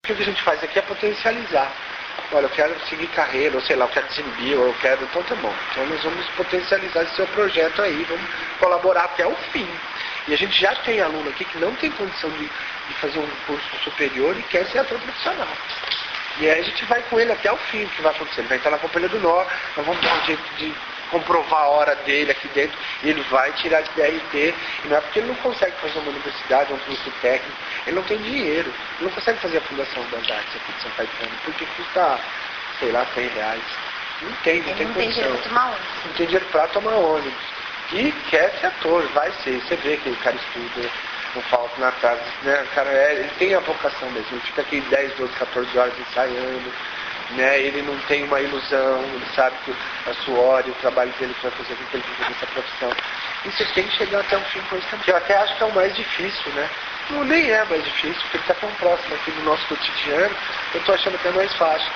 O que a gente faz aqui é potencializar. Olha, eu quero seguir carreira, ou sei lá, eu quero desembir, ou eu quero... Então tá bom. Então nós vamos potencializar esse seu projeto aí, vamos colaborar até o fim. E a gente já tem aluno aqui que não tem condição de fazer um curso superior e quer ser ator profissional. E aí a gente vai com ele até o fim, o que vai acontecer. Ele vai estar na companhia do Nó, nós vamos dar um jeito de comprovar a hora dele aqui dentro, e ele vai tirar de DRT, e não é porque ele não consegue fazer uma universidade, um curso técnico, ele não tem dinheiro, ele não consegue fazer a Fundação das Artes aqui de São Caetano, porque custa, sei lá, R$100. Não tem condição. Não tem dinheiro para tomar ônibus. E quer ser ator, vai ser. Você vê que o cara estuda, não falta na tarde, né? O cara ele tem a vocação mesmo, ele fica aqui 10, 12, 14 horas ensaiando, né? Ele não tem uma ilusão, ele sabe que a suor e o trabalho dele vai fazer com que ele viva nessa profissão. E você tem que chegar até o fim com isso também. Eu até acho que é o mais difícil, né? Não, nem é mais difícil, porque ele está tão próximo aqui do nosso cotidiano, eu estou achando que é mais fácil.